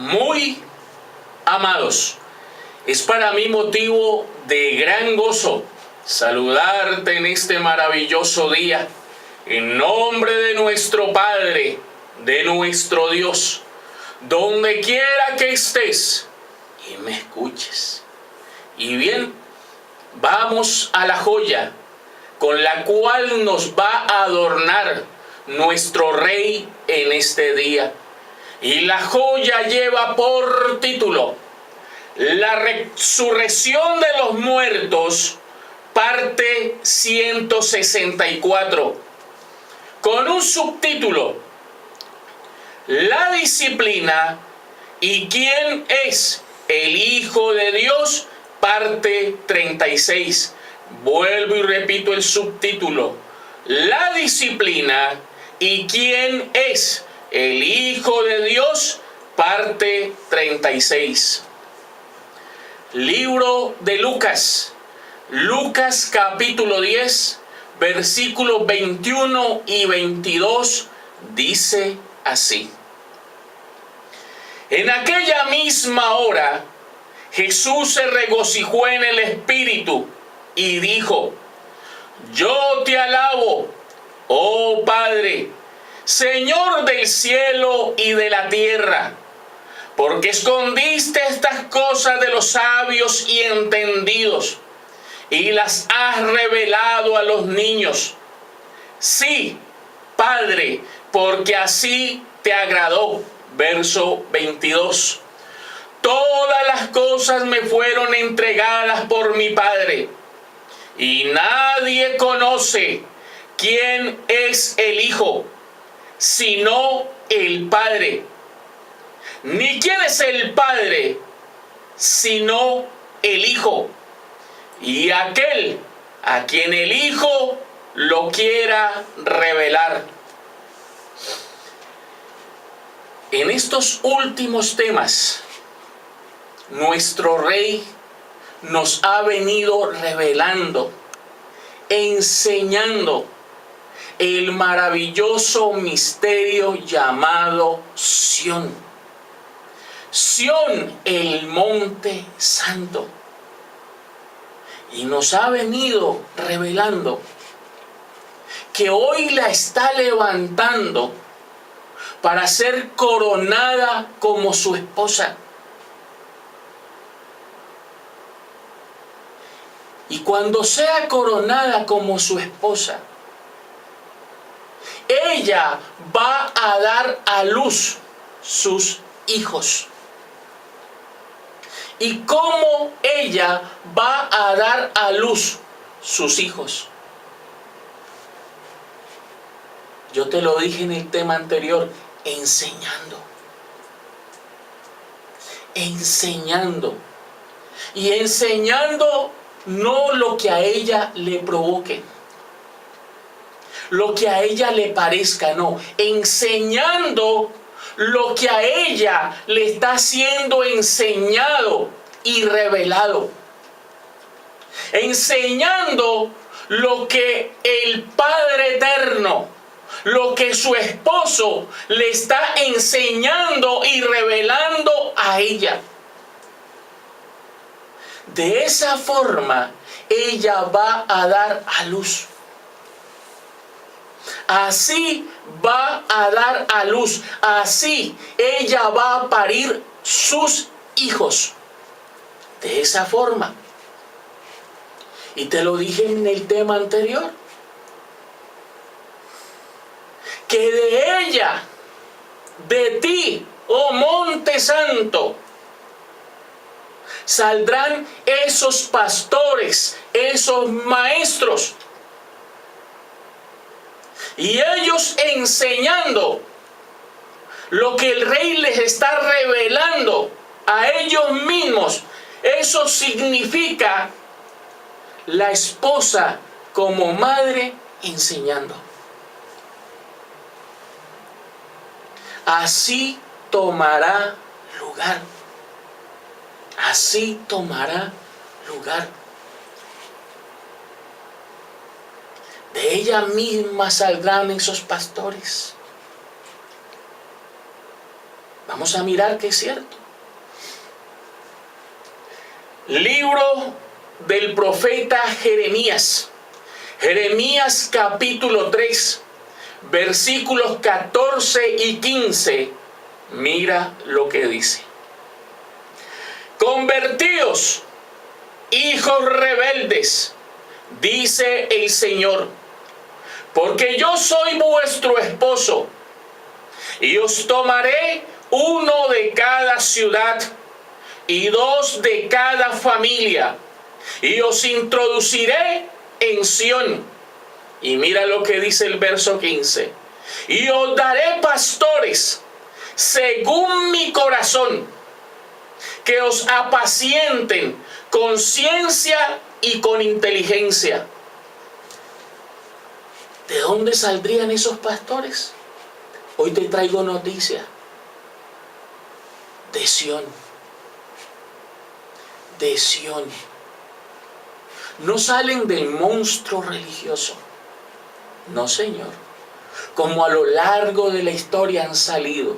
Muy amados, es para mí motivo de gran gozo saludarte en este maravilloso día, en nombre de nuestro Padre, de nuestro Dios, donde quiera que estés y me escuches. Y bien, vamos a la joya con la cual nos va a adornar nuestro Rey en este día. Y la joya lleva por título La resurrección de los muertos, parte 164, con un subtítulo: La disciplina y quién es el Hijo de Dios, parte 36. Vuelvo y repito el subtítulo: La disciplina y quién es el Hijo de Dios, parte 36. Libro de Lucas. Lucas capítulo 10, versículos 21 y 22, dice así: En aquella misma hora, Jesús se regocijó en el Espíritu y dijo: Yo te alabo, oh Padre, Señor del cielo y de la tierra, porque escondiste estas cosas de los sabios y entendidos y las has revelado a los niños. Sí, Padre, porque así te agradó. Verso 22. Todas las cosas me fueron entregadas por mi Padre, y nadie conoce quién es el Hijo, sino el Padre, ni quién es el Padre, sino el Hijo, y aquel a quien el Hijo lo quiera revelar. En estos últimos temas, nuestro Rey nos ha venido revelando, enseñando el maravilloso misterio llamado Sión. Sión, el monte santo. Y nos ha venido revelando que hoy la está levantando para ser coronada como su esposa. Y cuando sea coronada como su esposa, ella va a dar a luz sus hijos. ¿Y cómo ella va a dar a luz sus hijos? Yo te lo dije en el tema anterior: enseñando. Enseñando. Y enseñando no lo que a ella le provoque, lo que a ella le parezca, no. Enseñando lo que a ella le está siendo enseñado y revelado. Enseñando lo que el Padre Eterno, lo que su esposo le está enseñando y revelando a ella. De esa forma, ella va a dar a luz. Así va a dar a luz. Así ella va a parir sus hijos. De esa forma. Y te lo dije en el tema anterior, que de ella, de ti, oh monte santo, saldrán esos pastores, esos maestros, y ellos enseñando lo que el Rey les está revelando a ellos mismos. Eso significa la esposa como madre enseñando. Así tomará lugar. Así tomará lugar. De ella misma saldrán esos pastores. Vamos a mirar que es cierto. Libro del profeta Jeremías. Jeremías capítulo 3, versículos 14 y 15. Mira lo que dice. Convertíos, hijos rebeldes, dice el Señor, porque yo soy vuestro esposo, y os tomaré uno de cada ciudad y dos de cada familia, y os introduciré en Sión. Y mira lo que dice el verso 15. Y os daré pastores según mi corazón, que os apacienten con ciencia y con inteligencia. ¿De dónde saldrían esos pastores? Hoy te traigo noticia. De Sión. De Sión. No salen del monstruo religioso. No, Señor. Como a lo largo de la historia han salido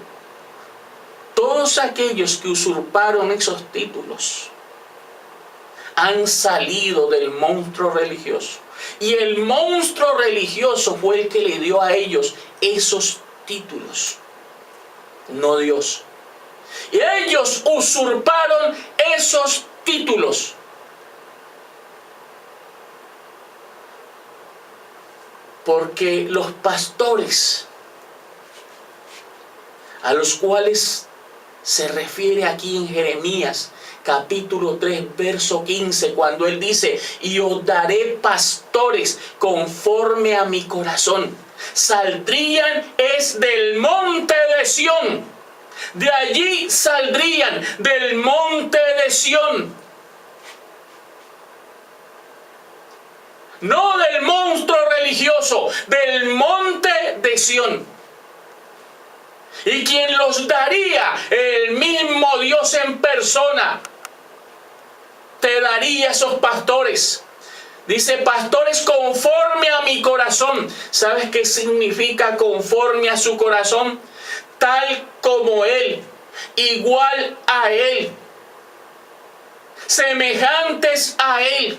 todos aquellos que usurparon esos títulos, han salido del monstruo religioso. Y el monstruo religioso fue el que le dio a ellos esos títulos, no Dios. Y ellos usurparon esos títulos. Porque los pastores a los cuales se refiere aquí en Jeremías capítulo 3 verso 15, cuando él dice: y os daré pastores conforme a mi corazón, saldrían es del monte de Sión. De allí saldrían, del monte de Sión. No del monstruo religioso, del monte de Sión. Y quien los daría, el mismo Dios en persona, te daría esos pastores. Dice: pastores conforme a mi corazón. ¿Sabes qué significa conforme a su corazón? Tal como Él, igual a Él, semejantes a Él.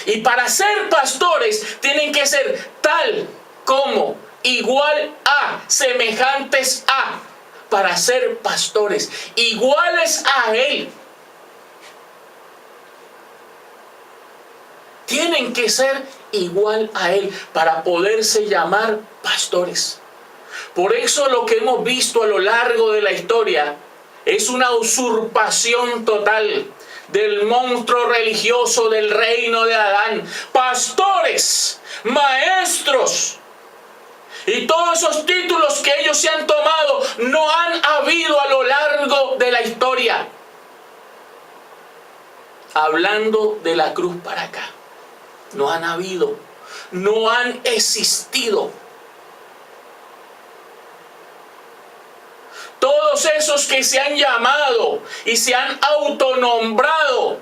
Y para ser pastores tienen que ser tal como, igual a, semejantes a, para ser pastores, iguales a Él. Tienen que ser igual a Él para poderse llamar pastores. Por eso lo que hemos visto a lo largo de la historia es una usurpación total del monstruo religioso del reino de Adán. Pastores, maestros, y todos esos títulos que ellos se han tomado no han habido a lo largo de la historia. Hablando de la cruz para acá, no han habido, no han existido. Todos esos que se han llamado y se han autonombrado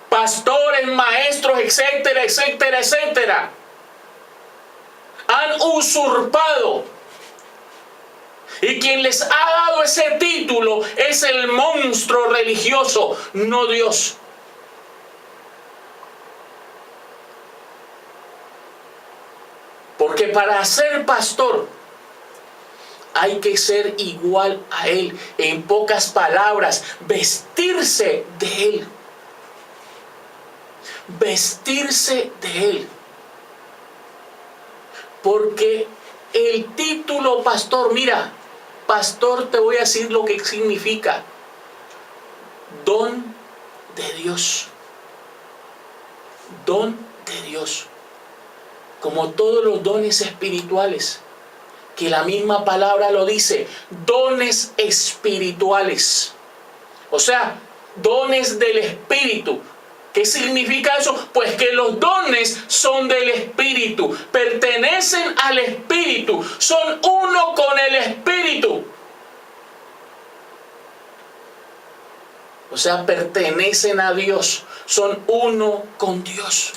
pastores, maestros, etcétera, etcétera, etcétera, han usurpado. Y quien les ha dado ese título es el monstruo religioso, no Dios. Porque para ser pastor hay que ser igual a Él. En pocas palabras, vestirse de Él. Vestirse de Él. Porque el título pastor, mira, pastor, te voy a decir lo que significa: don de Dios. Don de Dios. Como todos los dones espirituales, que la misma palabra lo dice, dones espirituales. O sea, dones del Espíritu. ¿Qué significa eso? Pues que los dones son del Espíritu, pertenecen al Espíritu, son uno con el Espíritu. O sea, pertenecen a Dios, son uno con Dios.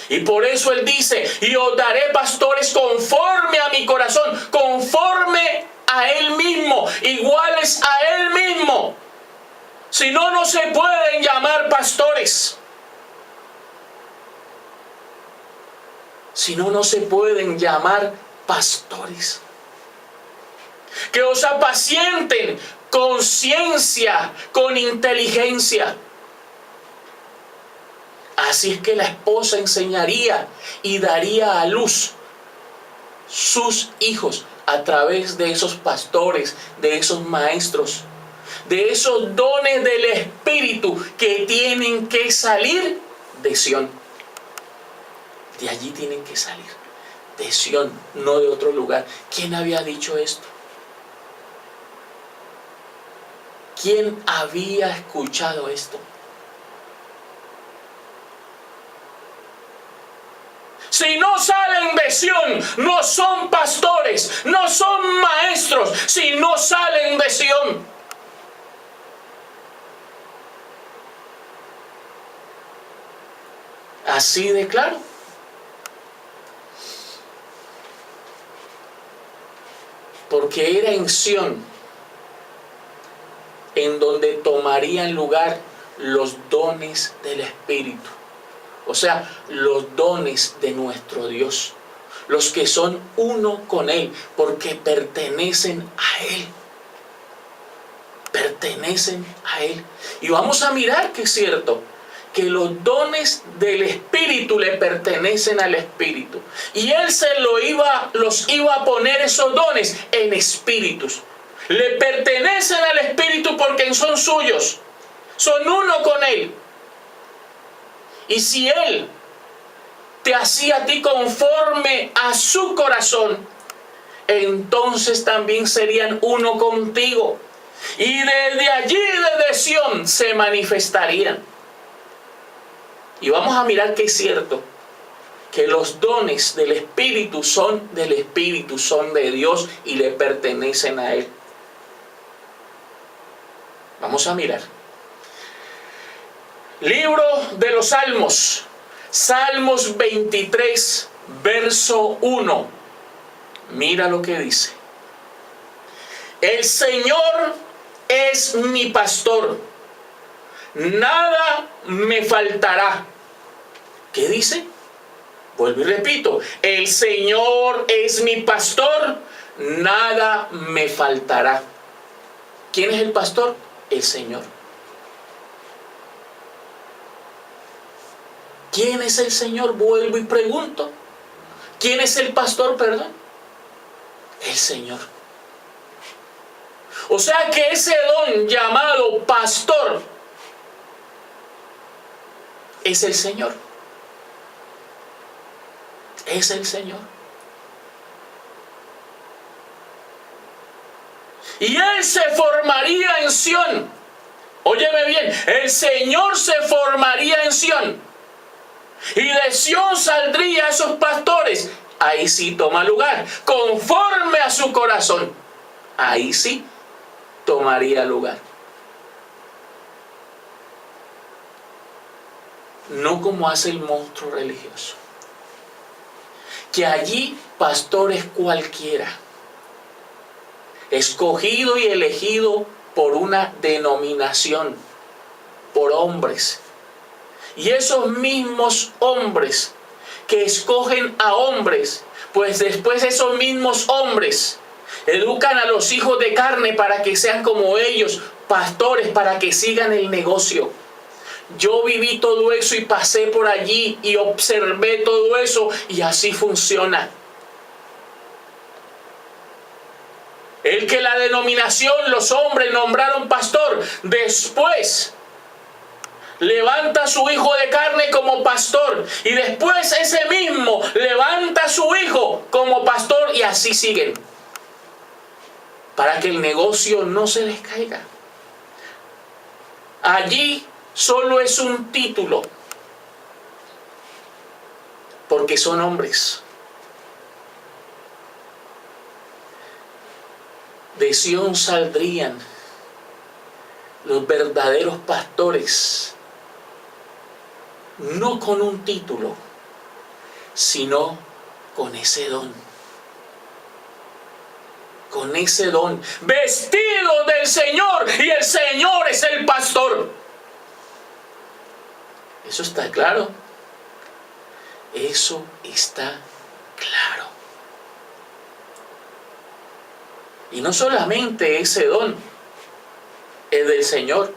Y por eso Él dice, y os daré pastores conforme a mi corazón, conforme a Él mismo, iguales a Él mismo. Si no, no se pueden llamar pastores. Si no, no se pueden llamar pastores. Que os apacienten con ciencia, con inteligencia. Así es que la esposa enseñaría y daría a luz sus hijos a través de esos pastores, de esos maestros, de esos dones del Espíritu que tienen que salir de Sión. De allí tienen que salir, de Sión, no de otro lugar. ¿Quién había dicho esto? ¿Quién había escuchado esto? Si no salen de Sión, no son pastores, no son maestros, si no salen de Sión. Así de claro. Porque era en Sión en donde tomarían lugar los dones del Espíritu. O sea, los dones de nuestro Dios. Los que son uno con Él, porque pertenecen a Él. Pertenecen a Él. Y vamos a mirar que es cierto, que los dones del Espíritu le pertenecen al Espíritu. Y Él los iba a poner esos dones en espíritus. Le pertenecen al Espíritu porque son suyos. Son uno con Él. Y si Él te hacía a ti conforme a su corazón, entonces también serían uno contigo. Y desde allí, desde Sión, se manifestarían. Y vamos a mirar que es cierto, que los dones del Espíritu son del Espíritu, son de Dios y le pertenecen a Él. Vamos a mirar. Libro de los Salmos, Salmos 23, verso 1. Mira lo que dice. El Señor es mi pastor, nada me faltará. ¿Qué dice? Vuelvo y repito. El Señor es mi pastor, nada me faltará. ¿Quién es el pastor? El Señor. ¿Quién es el Señor? Vuelvo y pregunto. ¿Quién es el pastor, perdón? El Señor. O sea que ese don llamado pastor es el Señor. Es el Señor. Y Él se formaría en Sión. Óyeme bien, el Señor se formaría en Sión. Y de Sión saldría esos pastores. Ahí sí toma lugar, conforme a su corazón. Ahí sí tomaría lugar. No como hace el monstruo religioso. Que allí pastores cualquiera, escogido y elegido por una denominación, por hombres. Y esos mismos hombres que escogen a hombres, pues después esos mismos hombres educan a los hijos de carne para que sean como ellos, pastores, para que sigan el negocio. Yo viví todo eso y pasé por allí y observé todo eso y así funciona. El que la denominación, los hombres nombraron pastor, después levanta a su hijo de carne como pastor y después ese mismo levanta a su hijo como pastor y así siguen. Para que el negocio no se les caiga. Allí solo es un título, porque son hombres. De Sión saldrían los verdaderos pastores, no con un título, sino con ese don. Con ese don, vestido del Señor, y el Señor es el pastor. Eso está claro. Eso está claro. Y no solamente ese don es del Señor.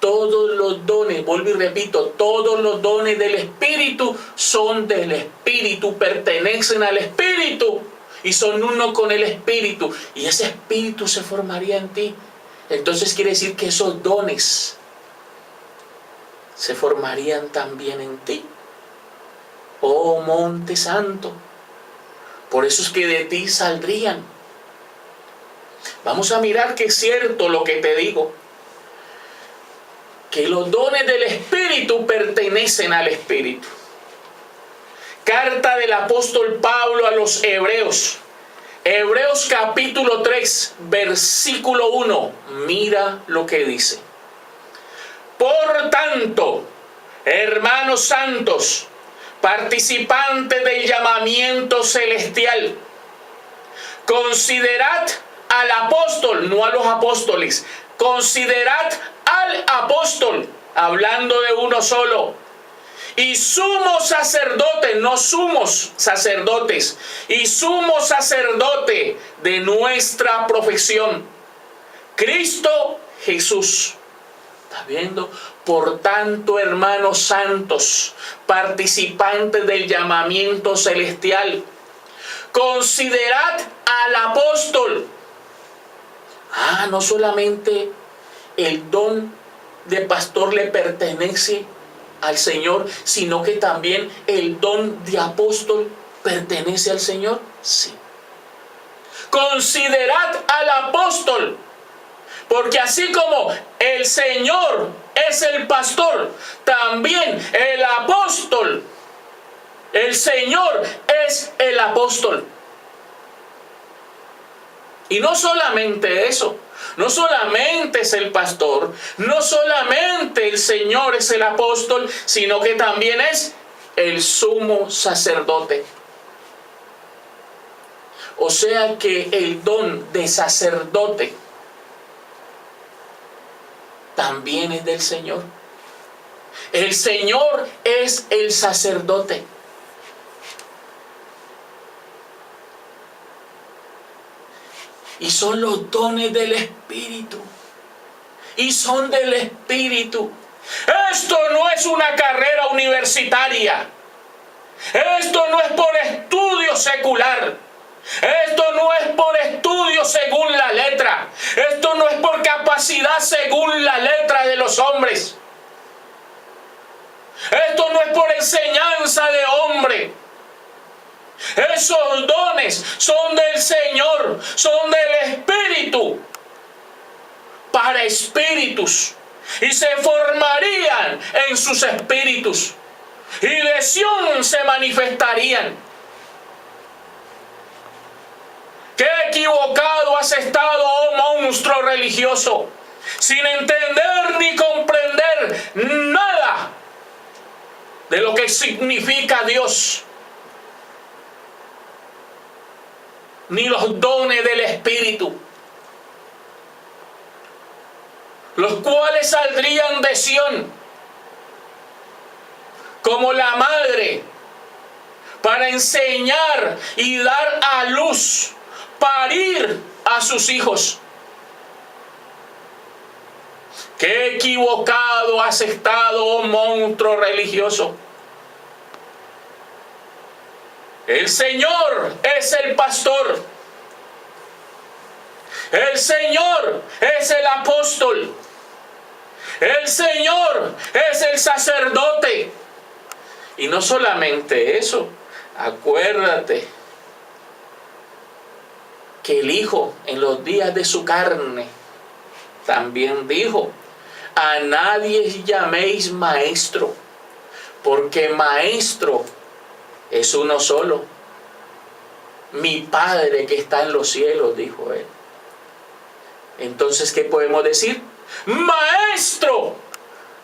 Todos los dones, vuelvo y repito, todos los dones del Espíritu son del Espíritu, pertenecen al Espíritu y son uno con el Espíritu. Y ese Espíritu se formaría en ti. Entonces quiere decir que esos dones se formarían también en ti. Oh Monte Santo. Por eso es que de ti saldrían. Vamos a mirar que es cierto lo que te digo. Que los dones del Espíritu pertenecen al Espíritu. Carta del apóstol Pablo a los Hebreos. Hebreos capítulo 3, versículo 1. Mira lo que dice. Por tanto, hermanos santos, participantes del llamamiento celestial, considerad al apóstol, no a los apóstoles, considerad al apóstol, hablando de uno solo, y sumo sacerdote, no sumos sacerdotes, y sumo sacerdote de nuestra profesión, Cristo Jesús. ¿Estás viendo? Por tanto, hermanos santos, participantes del llamamiento celestial, considerad al apóstol. No solamente el don de pastor le pertenece al Señor, sino que también el don de apóstol pertenece al Señor. Sí. Considerad al apóstol, porque así como el Señor es el pastor, también el apóstol, el Señor es el apóstol. Y no solamente eso, no solamente es el pastor, no solamente el Señor es el apóstol, sino que también es el sumo sacerdote. O sea que el don de sacerdote también es del Señor. El Señor es el sacerdote. Y son los dones del Espíritu. Y son del Espíritu. Esto no es una carrera universitaria. Esto no es por estudio secular. Esto no es por estudio según la letra. Esto no es por capacidad según la letra de los hombres. Esto no es por enseñanza de hombre. Esos dones son del Señor, son del Espíritu, para espíritus, y se formarían en sus espíritus, y de Sión se manifestarían. ¡Qué equivocado has estado, oh monstruo religioso, sin entender ni comprender nada de lo que significa Dios, ni los dones del Espíritu, los cuales saldrían de Sión como la madre para enseñar y dar a luz, parir a sus hijos. ¡Qué equivocado has estado, oh monstruo religioso! El Señor es el pastor. El Señor es el apóstol. El Señor es el sacerdote. Y no solamente eso, acuérdate que el Hijo en los días de su carne también dijo: a nadie llaméis maestro, porque maestro es uno solo, mi Padre que está en los cielos, dijo él. Entonces, ¿qué podemos decir? Maestro,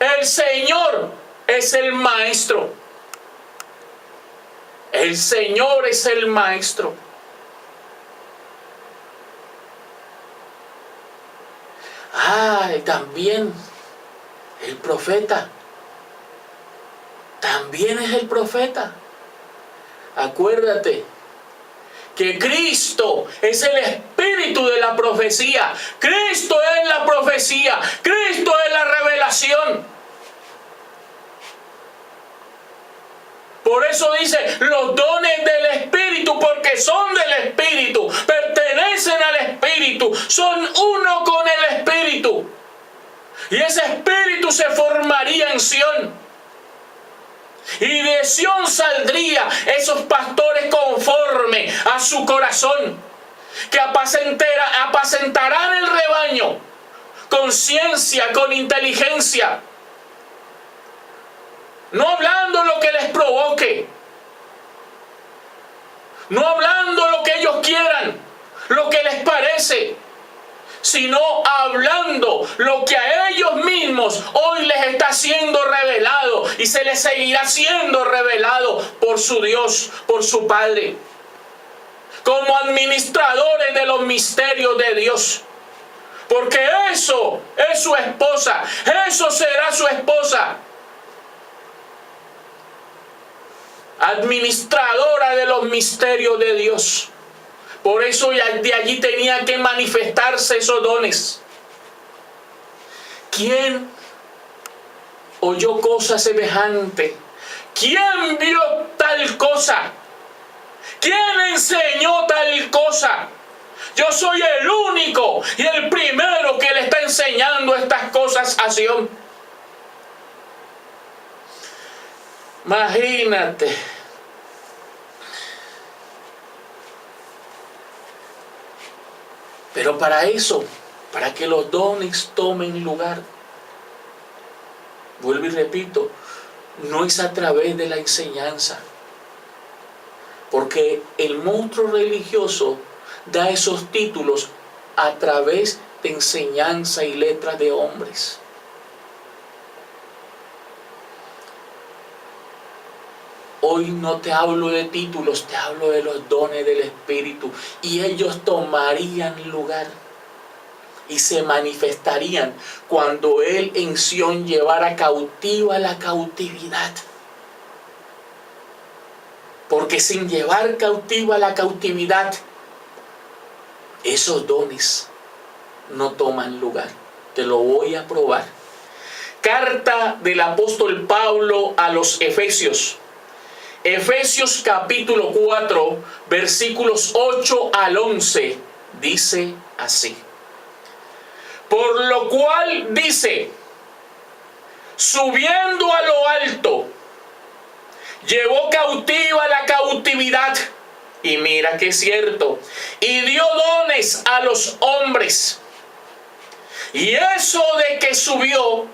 el Señor es el maestro. El Señor es el Maestro. También el profeta. También es el profeta. Acuérdate que Cristo es el espíritu de la profecía. Cristo es la profecía. Cristo es la revelación. Por eso dice los dones del Espíritu, porque son del Espíritu, pertenecen al Espíritu, son uno con el Espíritu. Y ese Espíritu se formaría en Sión. Y de Sión saldría esos pastores conforme a su corazón, que apacentarán el rebaño con ciencia, con inteligencia. No hablando lo que les provoque, no hablando lo que ellos quieran, lo que les parece, sino hablando lo que a ellos mismos hoy les está siendo revelado y se les seguirá siendo revelado por su Dios, por su Padre, como administradores de los misterios de Dios. Porque eso es su esposa, eso será su esposa. Administradora de los misterios de Dios. Por eso de allí tenía que manifestarse esos dones. ¿Quién oyó cosa semejante? ¿Quién vio tal cosa? ¿Quién enseñó tal cosa? Yo soy el único y el primero que le está enseñando estas cosas a Sión. Imagínate. Pero para eso, para que los dones tomen lugar, vuelvo y repito, no es a través de la enseñanza. Porque el monstruo religioso da esos títulos a través de enseñanza y letras de hombres. Hoy no te hablo de títulos, te hablo de los dones del Espíritu. Y ellos tomarían lugar y se manifestarían cuando Él en Sión llevara cautiva la cautividad. Porque sin llevar cautiva la cautividad, esos dones no toman lugar. Te lo voy a probar. Carta del apóstol Pablo a los Efesios. Efesios capítulo 4, versículos 8 al 11, dice así. Por lo cual dice, subiendo a lo alto, llevó cautiva la cautividad, y mira que es cierto, y dio dones a los hombres. Y eso de que subió,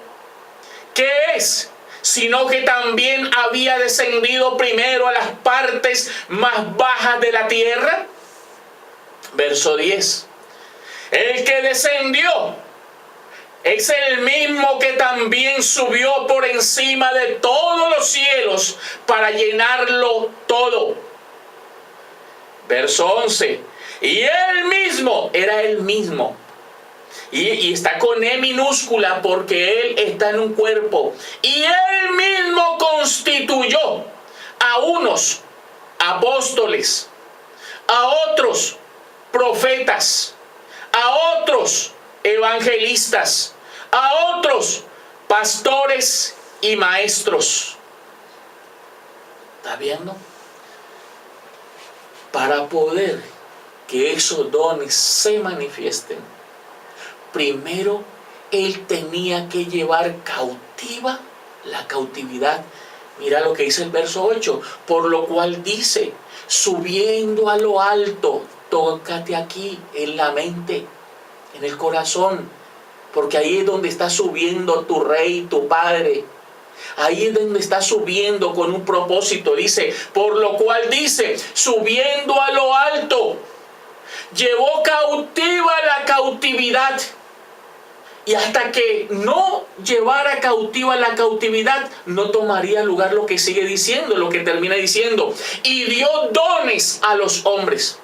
¿qué es? Sino que también había descendido primero a las partes más bajas de la tierra. Verso 10. El que descendió es el mismo que también subió por encima de todos los cielos para llenarlo todo. Verso 11. Y él mismo, era el mismo. Y está con E minúscula porque Él está en un cuerpo. Y Él mismo constituyó a unos apóstoles, a otros profetas, a otros evangelistas, a otros pastores y maestros. ¿Está viendo? Para poder que esos dones se manifiesten, primero Él tenía que llevar cautiva la cautividad. Mira lo que dice el verso 8. Por lo cual dice, subiendo a lo alto, tócate aquí en la mente, en el corazón. Porque ahí es donde está subiendo tu Rey, tu Padre. Ahí es donde está subiendo con un propósito. Dice, por lo cual dice, subiendo a lo alto, llevó cautiva la cautividad. Y hasta que no llevara cautiva la cautividad, no tomaría lugar lo que sigue diciendo, lo que termina diciendo. Y dio dones a los hombres.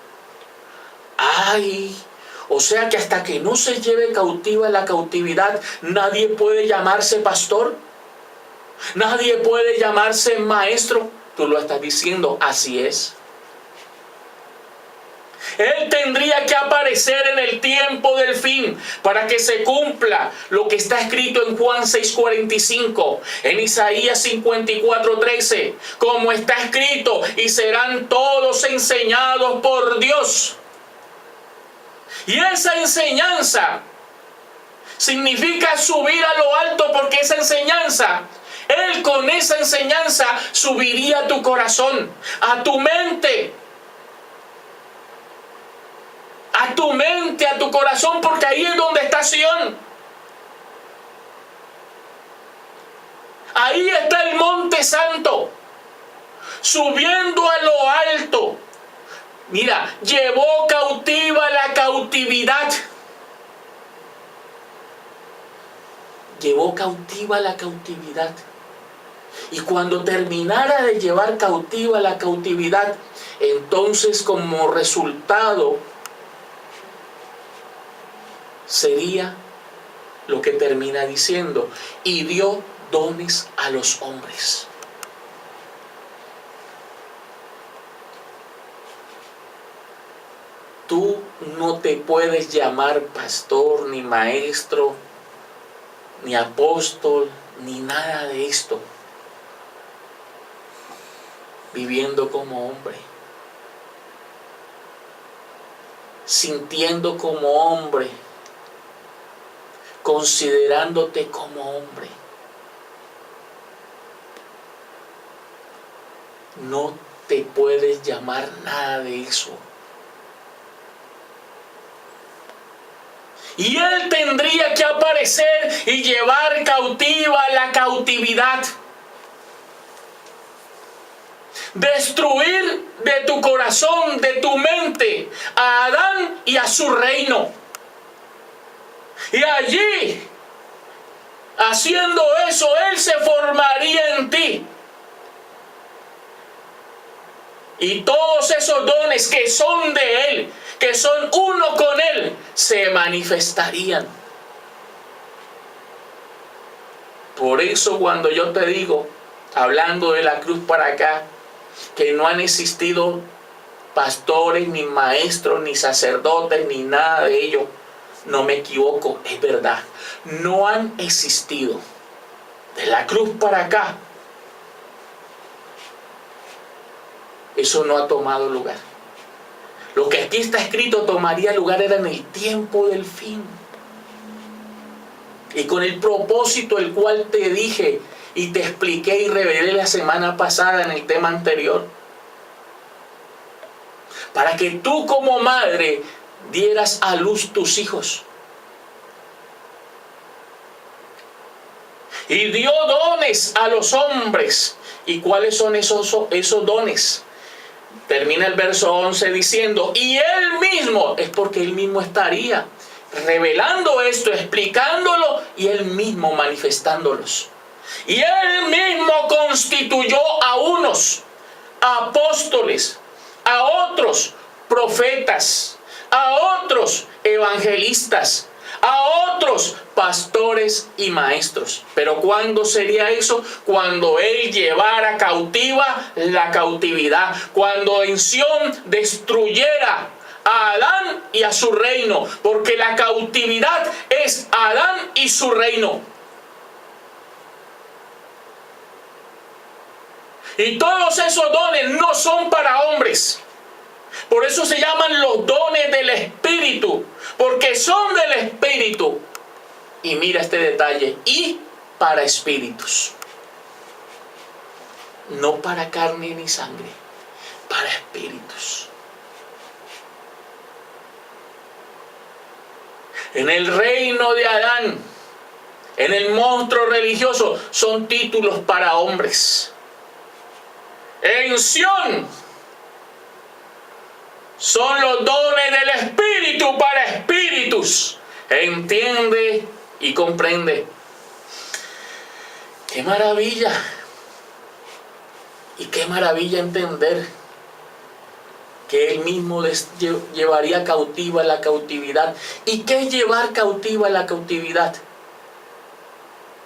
Ay, o sea que hasta que no se lleve cautiva la cautividad, nadie puede llamarse pastor. Nadie puede llamarse maestro. Tú lo estás diciendo, así es. Él tendría que aparecer en el tiempo del fin para que se cumpla lo que está escrito en Juan 6:45, en Isaías 54:13, como está escrito, y serán todos enseñados por Dios. Y esa enseñanza significa subir a lo alto, porque esa enseñanza, Él con esa enseñanza subiría a tu corazón, a tu mente, a tu corazón, porque ahí es donde está Sión. Ahí está el Monte Santo, subiendo a lo alto. Mira, llevó cautiva la cautividad. Llevó cautiva la cautividad. Y cuando terminara de llevar cautiva la cautividad, entonces como resultado sería lo que termina diciendo: y dio dones a los hombres. Tú no te puedes llamar pastor, ni maestro, ni apóstol, ni nada de esto, viviendo como hombre, sintiendo como hombre, considerándote como hombre. No te puedes llamar nada de eso. Y Él tendría que aparecer y llevar cautiva la cautividad. Destruir de tu corazón, de tu mente, a Adán y a su reino. Y allí, haciendo eso, Él se formaría en ti. Y todos esos dones que son de Él, que son uno con Él, se manifestarían. Por eso cuando yo te digo, hablando de la cruz para acá, que no han existido pastores, ni maestros, ni sacerdotes, ni nada de ello, no me equivoco, es verdad. No han existido. De la cruz para acá, eso no ha tomado lugar. Lo que aquí está escrito tomaría lugar era en el tiempo del fin. Y con el propósito el cual te dije y te expliqué y revelé la semana pasada en el tema anterior. Para que tú como madre dieras a luz tus hijos. Y dio dones a los hombres. ¿Y cuáles son esos dones? Termina el verso 11 diciendo, y Él mismo, es porque Él mismo estaría revelando esto, explicándolo, y Él mismo manifestándolos. Y Él mismo constituyó a unos apóstoles, a otros profetas, a otros evangelistas, a otros pastores y maestros. Pero ¿cuándo sería eso? Cuando Él llevara cautiva la cautividad, cuando en Sión destruyera a Adán y a su reino, porque la cautividad es Adán y su reino. Y todos esos dones no son para hombres. Por eso se llaman los dones del Espíritu, porque son del Espíritu. Y mira este detalle, y para espíritus. No para carne ni sangre, para espíritus. En el reino de Adán, en el monstruo religioso, son títulos para hombres. En Sión, son los dones del Espíritu para espíritus. Entiende y comprende. ¡Qué maravilla! Y qué maravilla entender que Él mismo llevaría cautiva la cautividad. ¿Y qué es llevar cautiva la cautividad?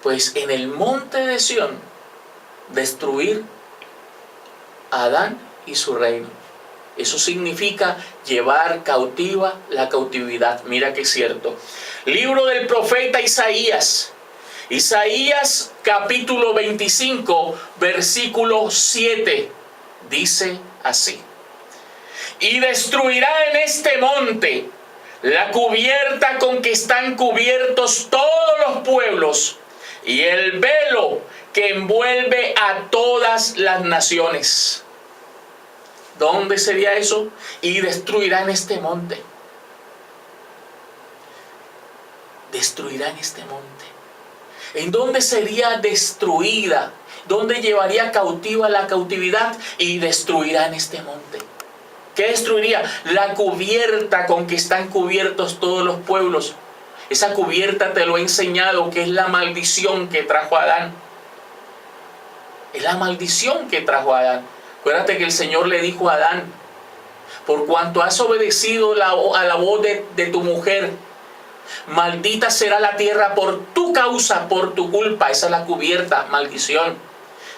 Pues en el monte de Sión, destruir a Adán y su reino. Eso significa llevar cautiva la cautividad. Mira que es cierto. Libro del profeta Isaías. Isaías capítulo 25, versículo 7. Dice así: y destruirá en este monte la cubierta con que están cubiertos todos los pueblos y el velo que envuelve a todas las naciones. ¿Dónde sería eso? Y destruirá en este monte. Destruirá en este monte. ¿En dónde sería destruida? ¿Dónde llevaría cautiva la cautividad? Y destruirá en este monte. ¿Qué destruiría? La cubierta con que están cubiertos todos los pueblos. Esa cubierta te lo he enseñado, que es la maldición que trajo Adán. Es la maldición que trajo Adán. Acuérdate que el Señor le dijo a Adán: por cuanto has obedecido a la voz de tu mujer, maldita será la tierra por tu causa, por tu culpa. Esa es la cubierta, maldición.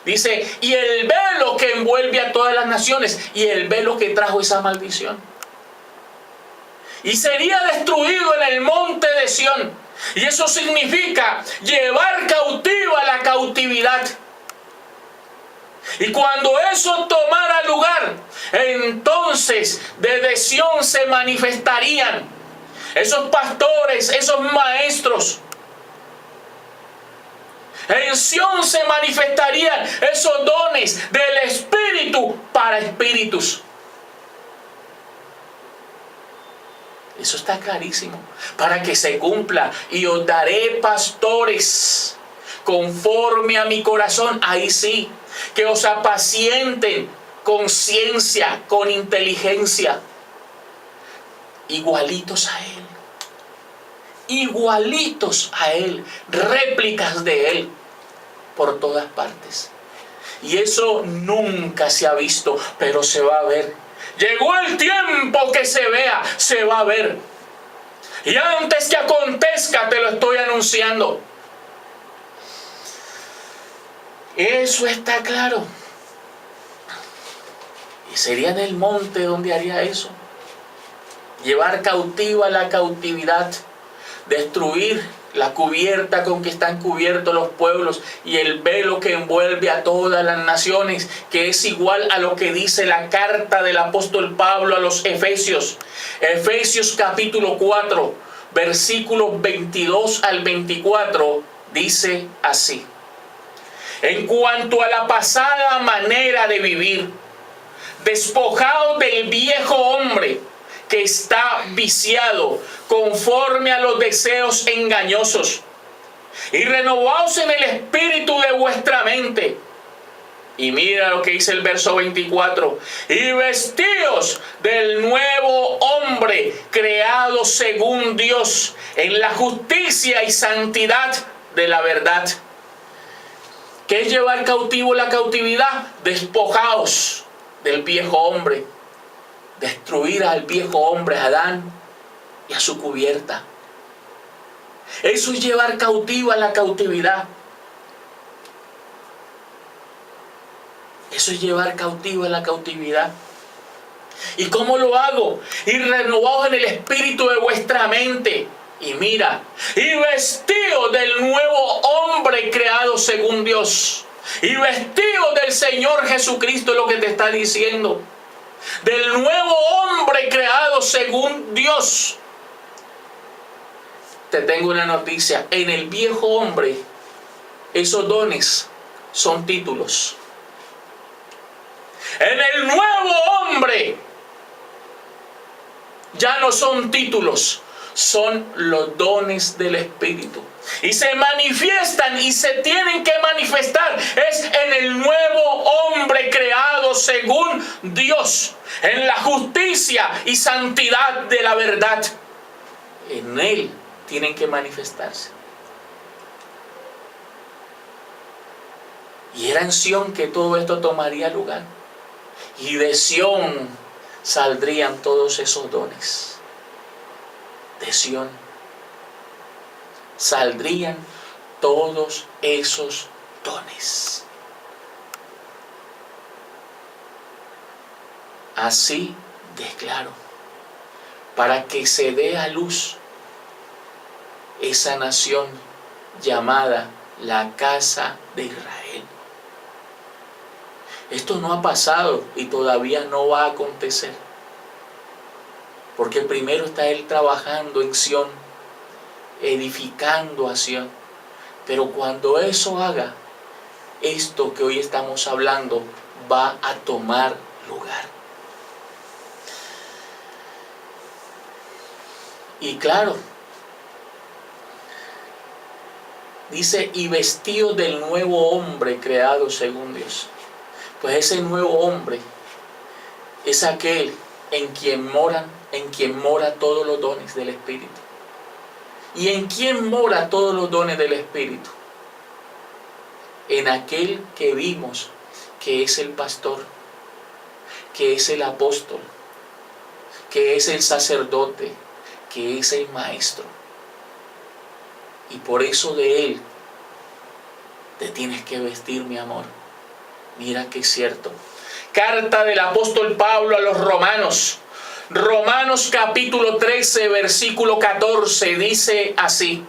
Dice, y el velo que envuelve a todas las naciones, y el velo que trajo esa maldición. Y sería destruido en el monte de Sión. Y eso significa llevar cautiva la cautividad. Y cuando eso tomara lugar, entonces desde Sión se manifestarían esos pastores, esos maestros. En Sión se manifestarían esos dones del Espíritu para espíritus. Eso está clarísimo. Para que se cumpla. Y os daré pastores conforme a mi corazón. Ahí sí. Que os apacienten con ciencia, con inteligencia. Igualitos a Él. Igualitos a Él. Réplicas de Él. Por todas partes. Y eso nunca se ha visto, pero se va a ver. Llegó el tiempo que se vea, se va a ver. Y antes que acontezca, te lo estoy anunciando. Eso está claro. Y sería en el monte donde haría eso. Llevar cautiva la cautividad. Destruir la cubierta con que están cubiertos los pueblos y el velo que envuelve a todas las naciones, que es igual a lo que dice la carta del apóstol Pablo a los Efesios. Efesios capítulo 4, versículos 22 al 24, dice así: en cuanto a la pasada manera de vivir, despojaos del viejo hombre que está viciado conforme a los deseos engañosos, y renovaos en el espíritu de vuestra mente. Y mira lo que dice el verso 24: y vestíos del nuevo hombre creado según Dios en la justicia y santidad de la verdad. ¿Qué es llevar cautivo la cautividad? Despojaos del viejo hombre. Destruir al viejo hombre, a Adán y a su cubierta. Eso es llevar cautiva la cautividad. Eso es llevar cautiva la cautividad. ¿Y cómo lo hago? Y renovaos en el espíritu de vuestra mente. Y mira, y vestidos del nuevo hombre creado según Dios. Y vestidos del Señor Jesucristo, es lo que te está diciendo. Del nuevo hombre creado según Dios. Te tengo una noticia. En el viejo hombre, esos dones son títulos. En el nuevo hombre, ya no son títulos, son los dones del Espíritu. Y se manifiestan y se tienen que manifestar. Es en el nuevo hombre creado según Dios, en la justicia y santidad de la verdad. En Él tienen que manifestarse. Y era en Sión que todo esto tomaría lugar. Y de Sión saldrían todos esos dones. De Sión saldrían todos esos dones. Así declaro, para que se dé a luz esa nación llamada la casa de Israel. Esto no ha pasado y todavía no va a acontecer. Porque primero está Él trabajando en Sión, edificando a Sión. Pero cuando eso haga, esto que hoy estamos hablando va a tomar lugar. Y claro, dice, y vestido del nuevo hombre creado según Dios. Pues ese nuevo hombre es aquel en quien mora todos los dones del Espíritu. ¿Y en quién mora todos los dones del Espíritu? En aquel que vimos que es el pastor, que es el apóstol, que es el sacerdote, que es el maestro. Y por eso de él te tienes que vestir, mi amor. Mira que es cierto. Carta del apóstol Pablo a los Romanos. Romanos capítulo 13, versículo 14, dice así: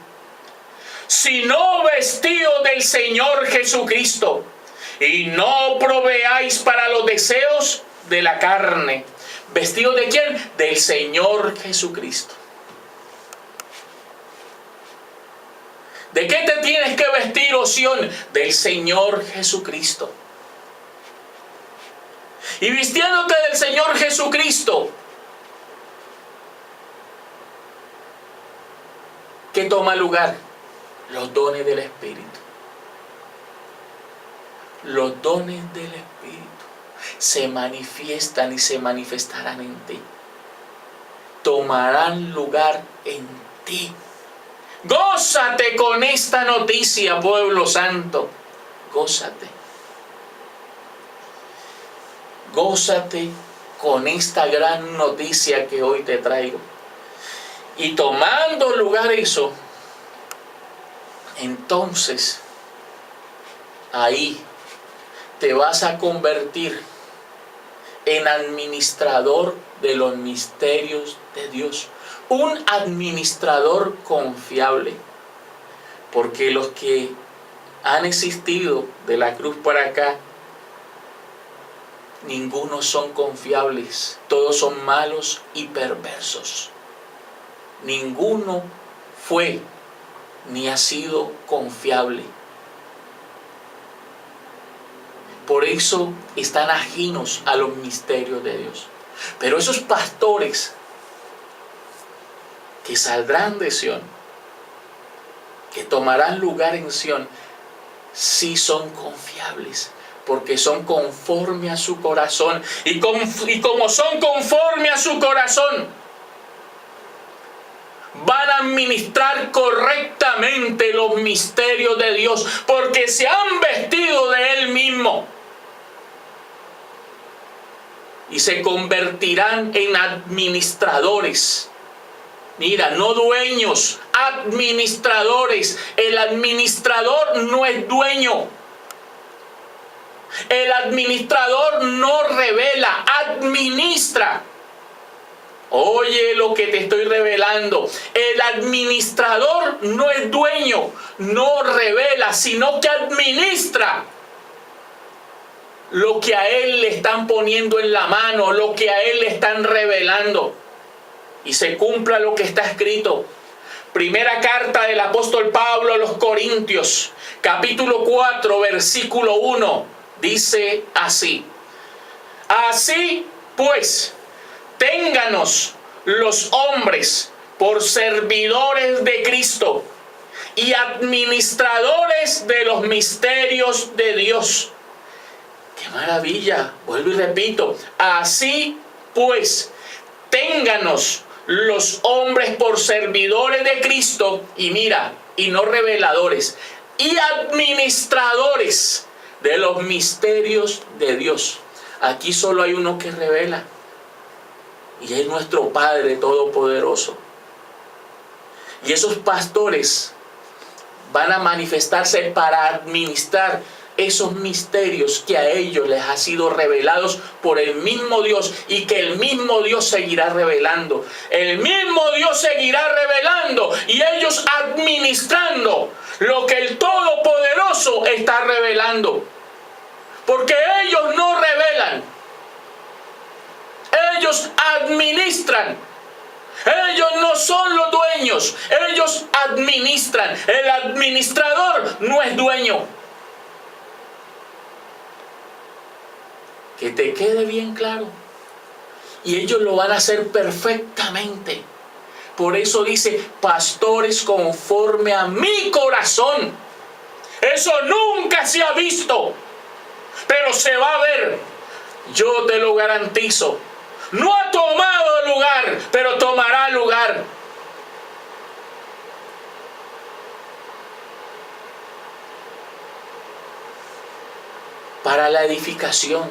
sino vestidos del Señor Jesucristo, y no proveáis para los deseos de la carne. ¿Vestido de quién? Del Señor Jesucristo. ¿De qué te tienes que vestir, oh Sión? Del Señor Jesucristo. Y vistiéndote del Señor Jesucristo, ¿qué toma lugar? Los dones del Espíritu. Los dones del Espíritu se manifiestan y se manifestarán en ti. Tomarán lugar en ti. Gózate con esta noticia, pueblo santo. Gózate. Gózate con esta gran noticia que hoy te traigo. Y tomando lugar eso, entonces ahí te vas a convertir en administrador de los misterios de Dios. Un administrador confiable. Porque los que han existido de la cruz para acá, ninguno son confiables. Todos son malos y perversos. Ninguno fue ni ha sido confiable. Por eso están ajenos a los misterios de Dios. Pero esos pastores que saldrán de Sión, que tomarán lugar en Sión, sí son confiables, porque son conforme a su corazón. Y como son conforme a su corazón, van a administrar correctamente los misterios de Dios, porque se han vestido de Él mismo. Y se convertirán en administradores. Mira, no dueños, administradores. El administrador no es dueño. El administrador no revela, administra. Oye lo que te estoy revelando. El administrador no es dueño, no revela, sino que administra lo que a él le están poniendo en la mano, lo que a él le están revelando. Y se cumpla lo que está escrito. Primera carta del apóstol Pablo a los Corintios, capítulo 4, versículo 1, dice así: así pues, ténganos los hombres por servidores de Cristo y administradores de los misterios de Dios. ¡Qué maravilla! Vuelvo y repito. Así pues, ténganos los hombres por servidores de Cristo, y mira, y no reveladores, y administradores de los misterios de Dios. Aquí solo hay uno que revela, y es nuestro Padre Todopoderoso. Y esos pastores van a manifestarse para administrar esos misterios que a ellos les ha sido revelados por el mismo Dios, y que el mismo Dios seguirá revelando. El mismo Dios seguirá revelando, y ellos administrando lo que el Todopoderoso está revelando. Porque ellos no revelan, ellos administran. Ellos no son los dueños, ellos administran. El administrador no es dueño. Que te quede bien claro. Y ellos lo van a hacer perfectamente. Por eso dice, pastores conforme a mi corazón. Eso nunca se ha visto, pero se va a ver. Yo te lo garantizo. No ha tomado lugar, pero tomará lugar. Para la edificación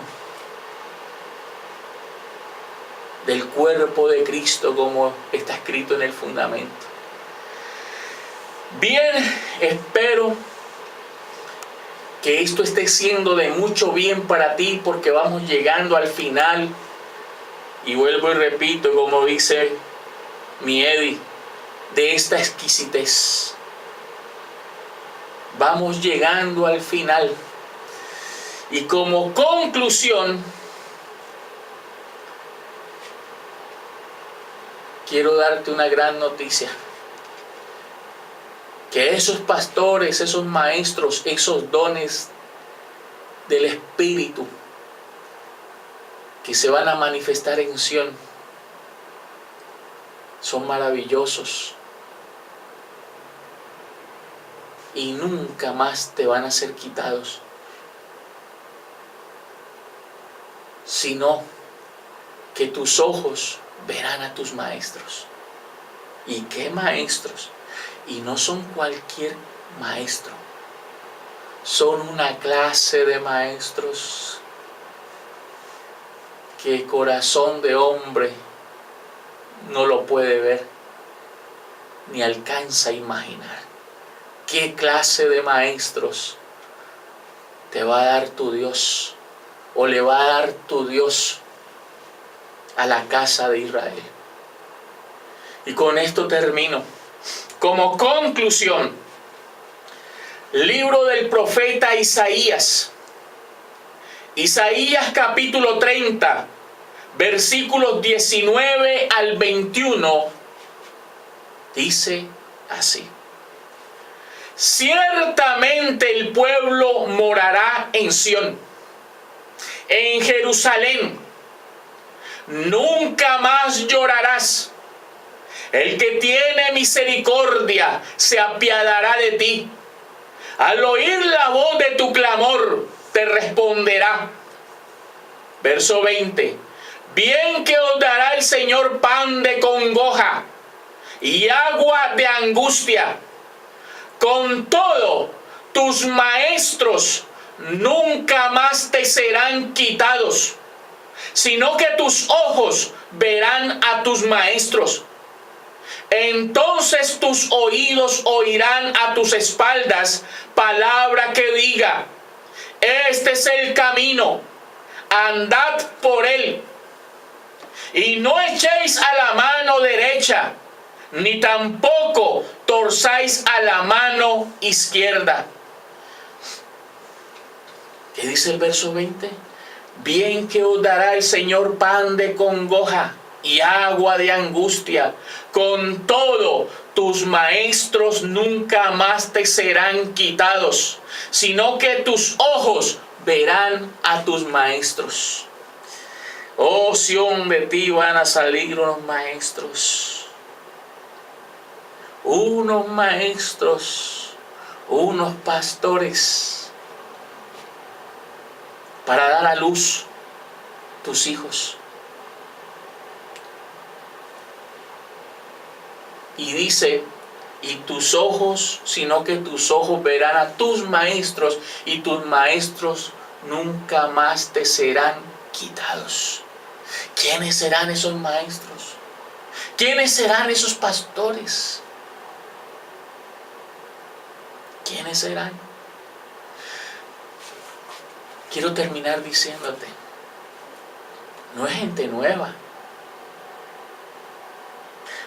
del cuerpo de Cristo, como está escrito en el fundamento. Bien, espero que esto esté siendo de mucho bien para ti, porque vamos llegando al final. Y vuelvo y repito, como dice mi Eddie, de esta exquisitez. Vamos llegando al final. Y como conclusión, quiero darte una gran noticia. Que esos pastores, esos maestros, esos dones del Espíritu que se van a manifestar en Sión son maravillosos, y nunca más te van a ser quitados, sino que tus ojos verán a tus maestros. ¿Y qué maestros? Y no son cualquier maestro, son una clase de maestros que corazón de hombre no lo puede ver, ni alcanza a imaginar. ¿Qué clase de maestros te va a dar tu Dios, o le va a dar tu Dios a la casa de Israel? Y con esto termino. Como conclusión, libro del profeta Isaías. Isaías capítulo 30, versículos 19 al 21, dice así: ciertamente el pueblo morará en Sión, en Jerusalén. Nunca más llorarás. El que tiene misericordia se apiadará de ti. Al oír la voz de tu clamor, te responderá. Verso 20. Bien que os dará el Señor pan de congoja y agua de angustia. Con todo, tus maestros nunca más te serán quitados, sino que tus ojos verán a tus maestros. Entonces tus oídos oirán a tus espaldas palabra que diga: este es el camino, andad por él. Y no echéis a la mano derecha, ni tampoco torzáis a la mano izquierda. ¿Qué dice el verso 20? Bien que os dará el Señor pan de congoja y agua de angustia. Con todo, tus maestros nunca más te serán quitados, sino que tus ojos verán a tus maestros. Oh Sión, de ti van a salir unos maestros, unos pastores, para dar a luz tus hijos. Y dice y tus ojos, sino que tus ojos verán a tus maestros y tus maestros nunca más te serán quitados. ¿Quiénes serán esos maestros? ¿Quiénes serán esos pastores? ¿Quiénes serán? Quiero terminar diciéndote, no es gente nueva.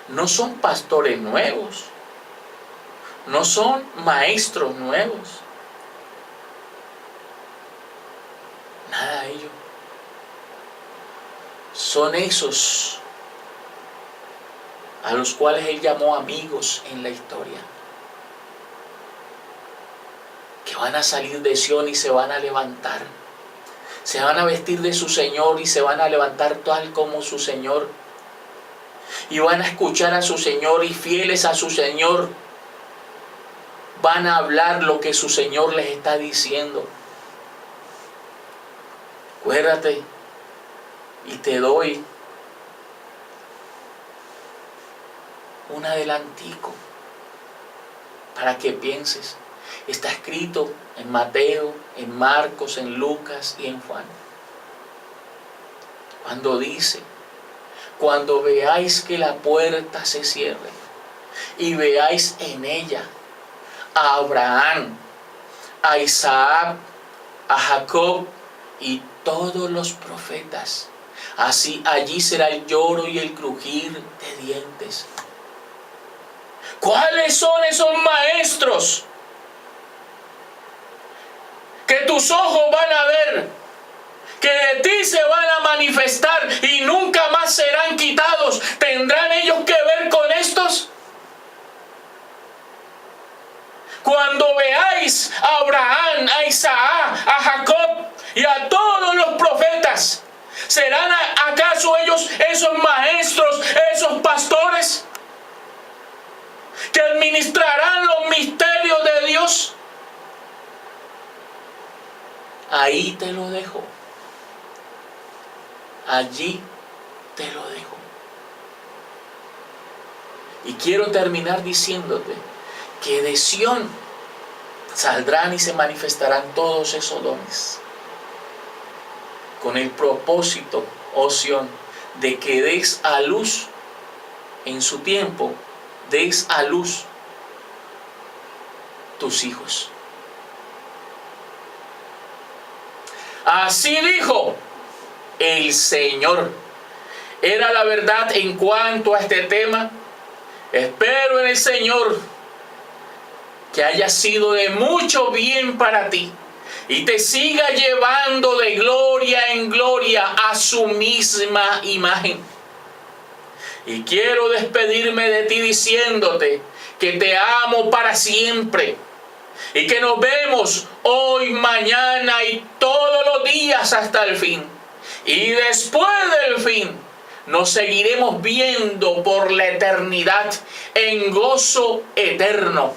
No son pastores nuevos. No son maestros nuevos. Nada de ello. Son esos a los cuales Él llamó amigos en la historia, que van a salir de Sión y se van a levantar. Se van a vestir de su Señor y se van a levantar tal como su Señor. Y van a escuchar a su Señor y fieles a su Señor van a hablar lo que su Señor les está diciendo. Acuérdate, y te doy un adelantico para que pienses. Está escrito en Mateo, en Marcos, en Lucas y en Juan. Cuando dice, cuando veáis que la puerta se cierre y veáis en ella a Abraham, a Isaac, a Jacob y todos los profetas, así allí será el lloro y el crujir de dientes. ¿Cuáles son esos maestros que tus ojos van a ver, que de ti se van a manifestar y nunca más serán quitados? ¿Tendrán ellos que ver con estos? Cuando veáis a Abraham, a Isaac, a Jacob y a todos los profetas, ¿serán acaso ellos esos maestros, esos pastores que administrarán los misterios de Dios? Ahí te lo dejo. Allí te lo dejo. Y quiero terminar diciéndote que de Sión saldrán y se manifestarán todos esos dones, con el propósito, oh Sión, de que des a luz en su tiempo, des a luz tus hijos. Así dijo el Señor. Era la verdad en cuanto a este tema. Espero en el Señor que haya sido de mucho bien para ti y te siga llevando de gloria en gloria a su misma imagen. Y quiero despedirme de ti diciéndote que te amo para siempre y que nos vemos hoy, mañana y todos los días hasta el fin. Y después del fin nos seguiremos viendo por la eternidad en gozo eterno.